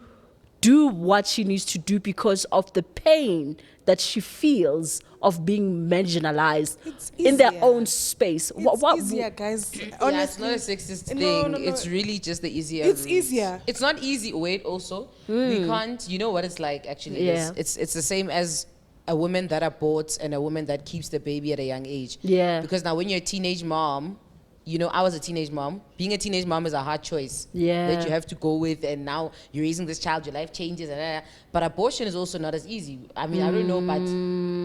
do what she needs to do because of the pain that she feels of being marginalized It's in their easier. own space. It's easier, guys. Yeah, it's Honestly, not a sexist thing. No. It's really just the easier. It's route. easier. It's not easy. Wait, also, we can't. You know what it's like. Actually, Yeah. it's the same as a woman that aborts and a woman that keeps the baby at a young age. Yeah. Because now, when you're a teenage mom, you know, I was a teenage mom. Being a teenage mom is a hard choice. Yeah. That you have to go with, and now you're raising this child, your life changes, but abortion is also not as easy. I mean, I don't know, but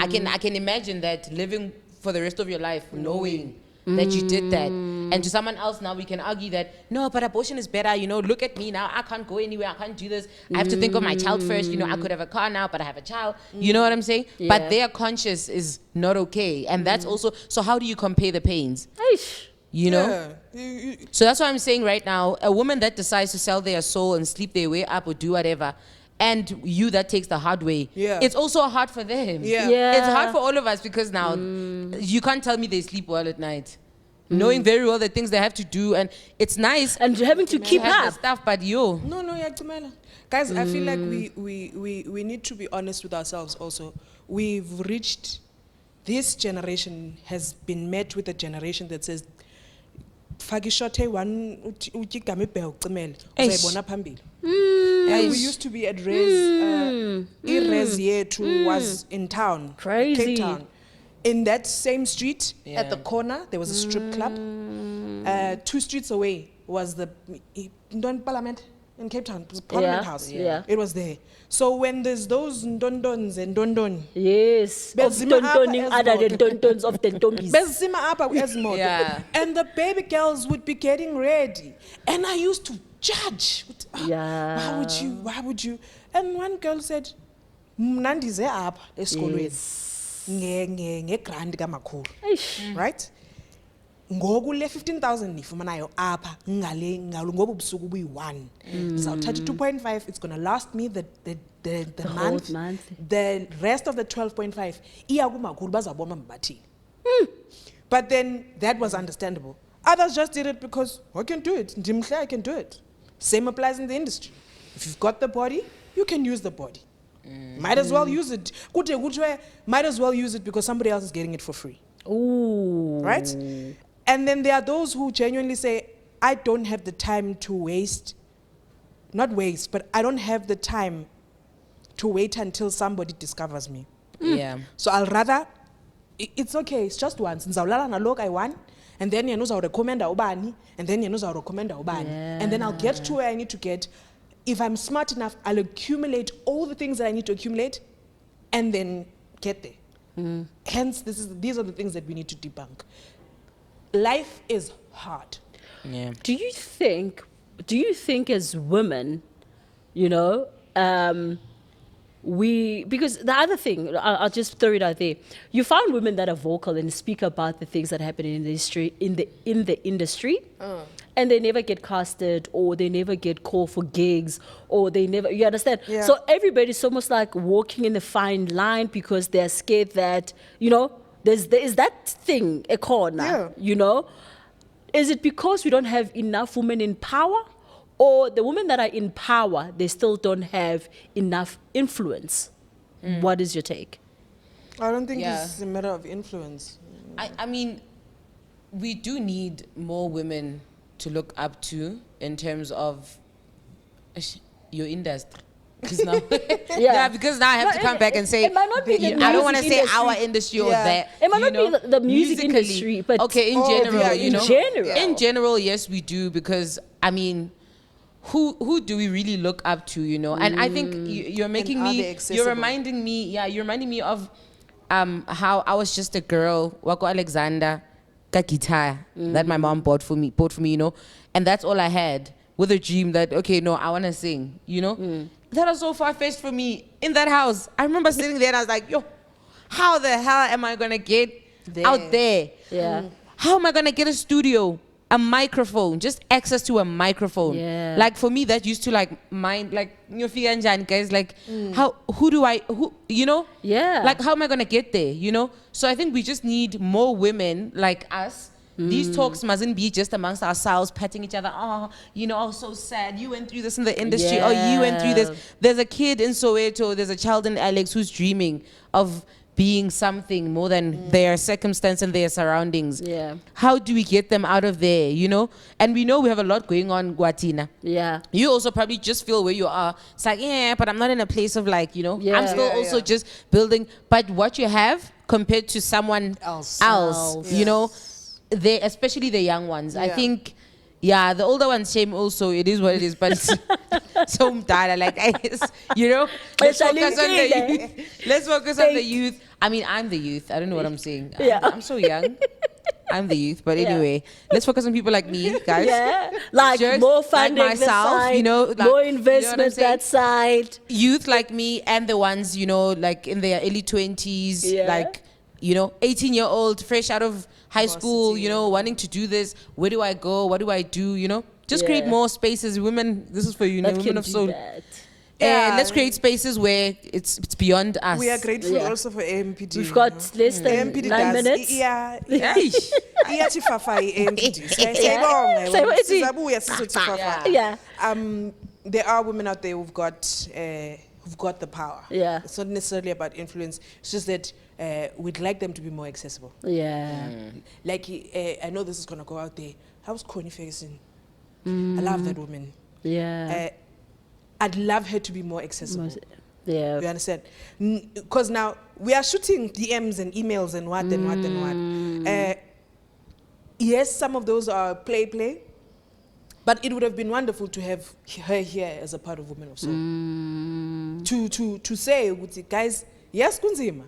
I can imagine that living for the rest of your life knowing that you did that, and to someone else now we can argue that no, but abortion is better. You know, look at me now. I can't go anywhere. I can't do this. I have to think of my child first. You know, I could have a car now, but I have a child. You know what I'm saying? Yeah. But their conscience is not okay, and that's also. So how do you compare the pains? Aish. You know. Yeah. So that's what I'm saying right now. A woman that decides to sell their soul and sleep their way up or do whatever, and you that takes the hard way, Yeah. it's also hard for them. Yeah. Yeah. It's hard for all of us because now you can't tell me they sleep well at night. Knowing very well the things they have to do, and it's nice And having to keep have the up. stuff, but yo, No, Yagtumela. Guys, I feel like we need to be honest with ourselves also. We've reached, this generation has been met with a generation that says, Fagishothe one utigame ucimele uzayibona phambili. And we used to be at res, res yethu was in town, Crazy. Cape Town. In that same street, at the Yeah. corner, there was a strip club. 2 streets away was the Ndon Parliament in Cape Town. It was a Parliament Yeah, House. yeah. It was there. So when there's those Ndondons and Dondon, Yes. Of Bezima apa tontoning other than ezimoto. tontons of the tombis. Bezima apa ezimoto. Yeah. And the baby girls would be getting ready. And I used to judge. Yeah. Why would you? And one girl said, Mnandize apa esikolweni. Ngegrand kamakhulu. Aish. Right? Ngoku le 15,000 nifumanayo apha ngalo ngobu busuku buyi-1. Ndizawuthatha 2.5, it's going to last me the whole month. month. The rest of the 12.5 iya kumakhulu bazabona mbathini. But then that was understandable. Others just did it because I can do it. Ndimhle, I can do it. Same applies in the industry. If you've got the body, you can use the body. Might as well use it. Might as well use it because somebody else is getting it for free. Ooh. Right? And then there are those who genuinely say, I don't have the time to waste, not waste, but I don't have the time to wait until somebody discovers me. yeah. So I'll rather, it's okay, it's just once. Nizawulala nalo kayi-1, and then yena uzawurecommenda ubani, and then yena uzawurecommenda ubani. And then I'll get to where I need to get. If I'm smart enough, I'll accumulate all the things that I need to accumulate, and then get there. Hence, these are the things that we need to debunk. Life is hard. Yeah. Do you think as women, you know, because the other thing, I'll just throw it out there. You find women that are vocal and speak about the things that happen in the industry, and they never get casted, or they never get called for gigs, or they never, you understand? Yeah. So everybody's almost like walking in the fine line because they're scared that, you know, there is that thing, a corner, Yeah. you know? Is it because we don't have enough women in power? Or the women that are in power, they still don't have enough influence? What is your take? I don't think Yeah. it's a matter of influence. I mean, we do need more women to look up to in terms of your industry. Because now, yeah, because now I have to come back and say, it might not be the I don't want to music say industry. our industry or Yeah. that. It might you not be know, the music musically. industry, but okay, in Oh, general, yeah, you in know, general. in general, yes, we do, because I mean, who do we really look up to, you know? And I think you're making are they me, accessible? you're reminding me of how I was just a girl, Wako Alexander, ka guitar that my mom bought for me, you know, and that's all I had, with a dream that, okay, no, I want to sing, you know? That was so far-fetched for me in that house. I remember sitting there and I was like, yo, how the hell am I going to get out there? Yeah. How am I going to get a studio, a microphone, just access to a microphone? Yeah. Like for me, that used to like mind, like, guys, like, who, you know? Yeah. Like, how am I going to get there, you know? So I think we just need more women like us. These talks mustn't be just amongst ourselves, patting each other. Oh, you know, oh, so sad. You went through this in the industry. Oh, you went through Yeah. this. There's a kid in Soweto, there's a child in Alex who's dreaming of being something more than their circumstance and their surroundings. Yeah. How do we get them out of there, you know? And we know we have a lot going on, Guatina. Yeah. You also probably just feel where you are. It's like, yeah, but I'm not in a place of like, you know, Yeah. I'm still Yeah, also yeah. just building. But what you have compared to someone Else. else, you know, they, especially the young ones. I Yeah. think, yeah, the older ones, shame also, it is what it is, but it's so data, like, you know, let's focus on the youth. Let's focus on the youth. I mean, I'm the youth. I don't know what I'm saying. Yeah. I'm so young. I'm the youth, but Yeah. anyway, let's focus on people like me, guys. Yeah. Like Just more like funding myself, this side, you know, like, more you know what I'm investment saying? that side. Youth like me and the ones, you know, like in their early 20s, Yeah. like, you know, 18-year-old, fresh out of high school, you know, yeah. wanting to do this. Where do I go? What do I do? You know, just create Yeah. more spaces. Women, this is for you, That women can of do soul. that. Yeah. Let's create spaces where it's beyond us. We are grateful Yeah. also for AMPD. We've got less than AMPD 9 does. minutes. Yeah. Eish. Iyachifafa AMPD. Siyabonga, Sizabuya sizochifafa. Yeah. There are women out there who've got the power. Yeah. It's not necessarily about influence. It's just that we'd like them to be more accessible. Yeah. Like I know this is gonna go out there. How's Khonaye Ferguson? I love that woman. Yeah. I'd love her to be more accessible. Yeah. You understand? Because now we are shooting DMs and emails and what and what and what. Yes, some of those are play, but it would have been wonderful to have her here as a part of Women of Soul. To say, guys, yes, kunzima,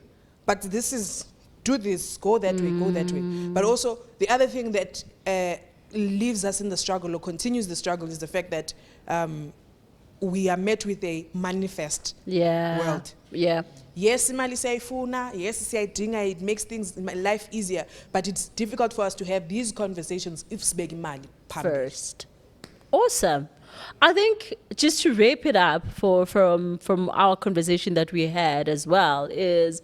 but this is, do this, go that way, go that way. But also, the other thing that leaves us in the struggle or continues the struggle is the fact that we are met with a manifest world. Yeah. Yes, imali siyayifuna, yes, siyayidinga, it makes things my life easier, but it's difficult for us to have these conversations if sibeka imali phambili. First. Awesome. I think just to wrap it up from our conversation that we had as well is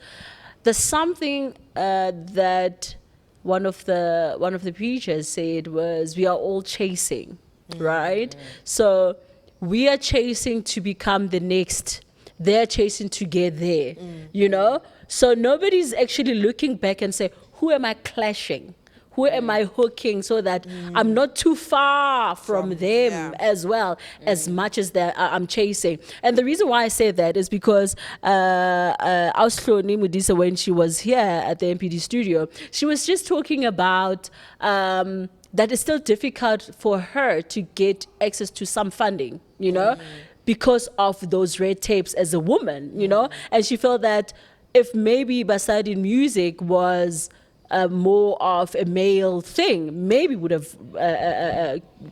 there's something that one of the preachers said was we are all chasing, right? So we are chasing to become the next. They're chasing to get there, you know? So nobody's actually looking back and say, who am I clashing? Who am I hooking so that I'm not too far from them as well, as much as that I'm chasing? And the reason why I say that is because Soulful Women, when she was here at the MPD studio, she was just talking about that it's still difficult for her to get access to some funding, you know, because of those red tapes as a woman, you know? And she felt that if maybe Basadi music was more of a male thing, maybe would have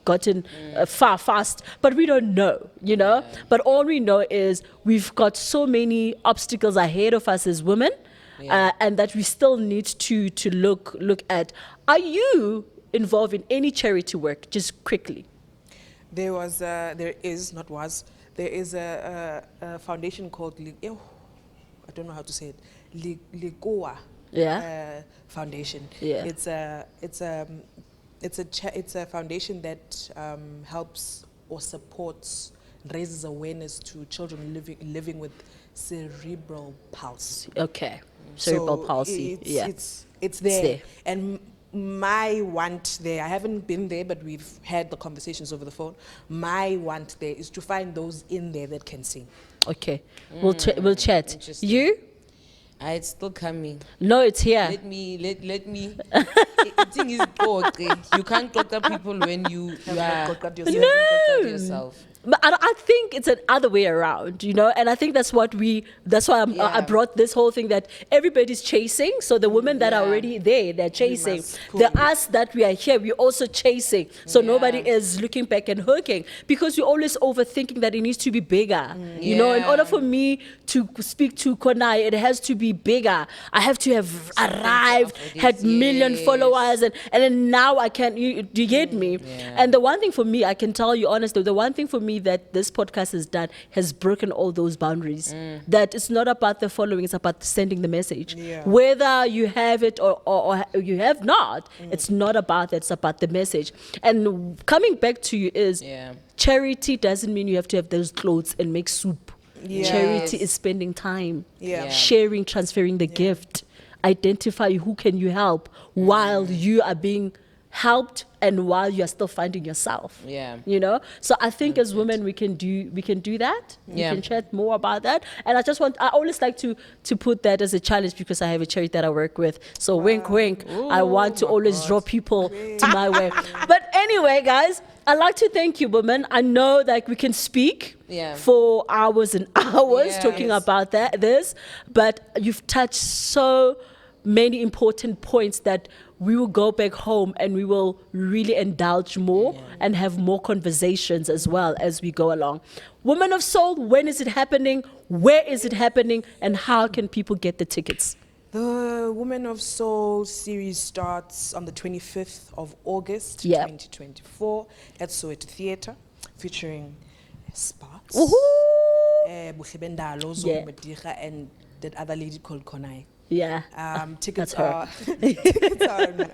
gotten far fast, but we don't know, you know? But all we know is we've got so many obstacles ahead of us as women, and that we still need to look at. Are you involved in any charity work, just quickly? There is a foundation called I don't know how to say it, Likoa Foundation. Yeah. It's a foundation that helps or supports, raises awareness to children living with cerebral palsy. Okay. Cerebral So palsy. It's, Yeah. it's there. there. And my want there, I haven't been there, but we've had the conversations over the phone. My want there is to find those in there that can sing. Okay. We'll chat. Interesting. You? It's still coming. No, it's here. Let me. The thing is, you can't talk to people when you are got yourself. you haven't got to yourself. But I think it's an other way around, you know, and I think that's why I Yeah. brought this whole thing that everybody's chasing. So the women that are Yeah. already there, they're chasing. must pull. The us that we are here, we're also chasing. So nobody is looking back and hooking because we're always overthinking that it needs to be bigger. You know, in Yeah. order for me to speak to Khonaye, it has to be bigger. I have to have arrived, of it, had million yes. followers, and then now I can, do you get me? Yeah. And the one thing for me, I can tell you honestly, the one thing for me that this podcast has done has broken all those boundaries. That it's not about the following, it's about sending the message. Yeah. Whether you have it or you have not, it's not about that, it's about the message. And coming back to you is, Yeah. charity doesn't mean you have to have those clothes and make soup. Yes. Charity is spending time, Yeah. Yeah. sharing, transferring the gift, identify who can you help while you are being helped and while you are still finding yourself. Yeah. You know? So I think as women we can do that. Yeah. We can chat more about that. And I always like to put that as a challenge because I have a charity that I work with. So wink wink. I want to always draw people to my way. But anyway, guys, I'd like to thank you, women. I know that we can speak Yeah. for hours and hours Yes. talking about this, but you've touched so many important points that we will go back home and we will really indulge more and have more conversations as well as we go along. Women of Soul, when is it happening? Where is it happening? And how can people get the tickets? The Women of Soul series starts on the 25th of August, Yeah. 2024, at Soweto Theatre, featuring Spartz, Woohoo! Buhlendalo, Yeah. Zoë Modiga, and that other lady called Khonaye. Yeah. Tickets That's her. are tickets are on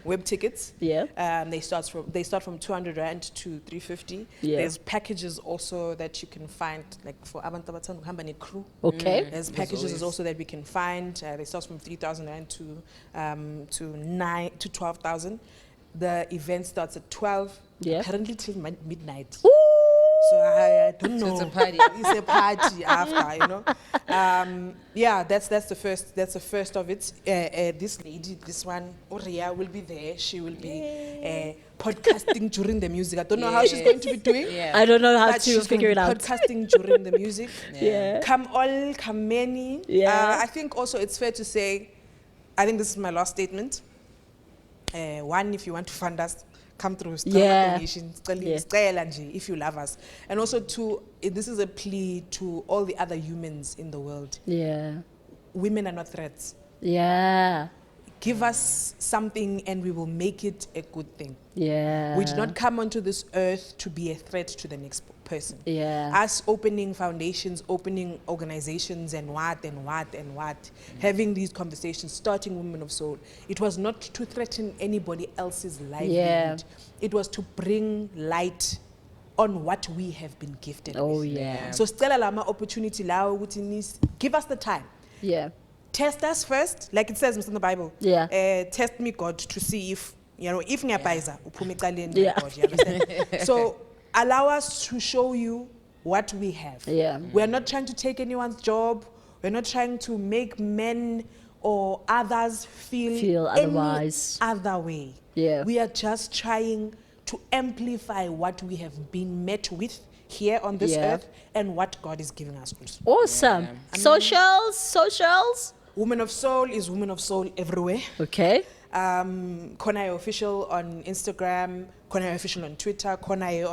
web tickets. Yeah. They start from 200 rand to 350. Yeah. There's packages also that you can find, like for abantu abathanda ukuhamba ne-crew. Okay. There's packages also that we can find. They start from 3,000 rand to 12,000. The event starts at 12. Yeah. Apparently till midnight. Ooh! So I don't So know. it's a party. It's a party after, you know. Yeah, that's the first. That's the first of it. This lady, this one, Oria, will be there. She will be podcasting during the music. I don't know how she's going to be doing. Yeah. I don't know how But to she's figure it gonna out. be podcasting during the music. Yeah. Come all, come many. Yeah. I think also it's fair to say, I think this is my last statement. One, if you want to fund us, come through. Yeah. Donations, Yeah. if you love us. And also two, this is a plea to all the other humans in the world. Yeah. Women are not threats. Yeah. Give us something and we will make it a good thing. Yeah. We did not come onto this earth to be a threat to the next person. Yeah. Us opening foundations, opening organizations and what, having these conversations, starting Women of Soul, it was not to threaten anybody else's livelihood. Yeah. It was to bring light on what we have been gifted Oh with. yeah. So Stella Lama opportunity, give us the time. Yeah. Test us first, like it says in the Bible. Yeah. Test me, God, to see if ngiyabhayza, uphume ecaleni, Yeah. God, you understand? So allow us to show you what we have. Yeah. We're not trying to take anyone's job. We're not trying to make men or others feel any otherwise. other way. Yeah. We are just trying to amplify what we have been met with here on this Yeah. earth and what God is giving us. Awesome. Socials. Women of Soul is Women of Soul everywhere. Okay. Khonaye Official on Instagram, Khonaye Official on Twitter, Khonaye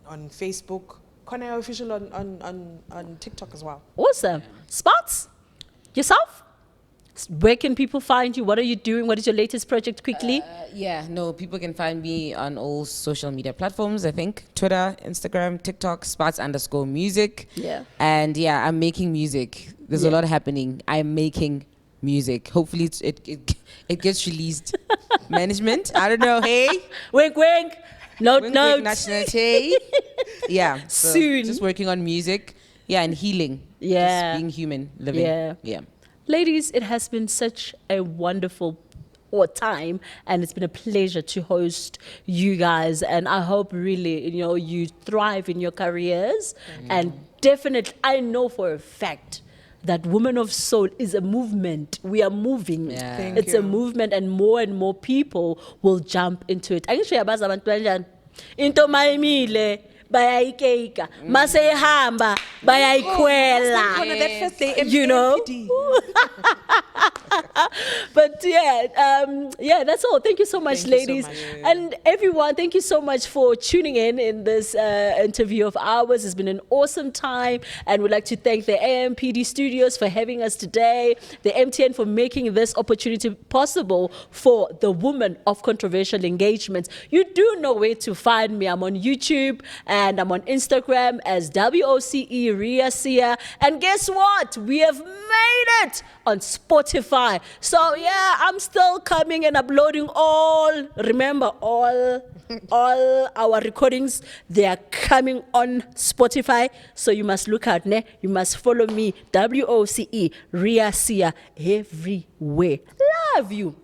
on Facebook, Khonaye Official on TikTok as well. Awesome. Spartz, yourself? Where can people find you? What are you doing? What is your latest project quickly? People can find me on all social media platforms, I think. Twitter, Instagram, TikTok, Spartz_music. Yeah. And yeah, I'm making music. There's a Yeah. lot happening. I'm making music. Hopefully it gets released. Management, I don't know. Hey. Wink, wink. Note, Wink, note. wink, nationality. Yeah. So Soon. just working on music. Yeah, and healing. Yeah. Just being human, living. Yeah. Yeah. Ladies, it has been such a wonderful time, and it's been a pleasure to host you guys. And I hope really, you thrive in your careers. And definitely, I know for a fact that Women of Soul is a movement. We are moving. Yeah. Thank It's you. a movement, and more people will jump into it. Angisho yabazi abantu kanjani? Into mayimile bayayikeika. Mase ihamba bayayikhwela. On that first day, You know? MPD. But that's all. Thank you so much, Thank you so ladies. much. And everyone, thank you so much for tuning in this interview of ours. It's been an awesome time. And we'd like to thank the AMPD studios for having us today, the MTN for making this opportunity possible for the woman of controversial engagements. You do know where to find me. I'm on YouTube and I'm on Instagram as W.O.C.E. Ria Sia. And guess what? We have made it on Spotify. So yeah, I'm still coming and uploading all our recordings. They are coming on Spotify. So you must look out, ne? You must follow me, W.O.C.E. Ria Sia, everywhere. Love you.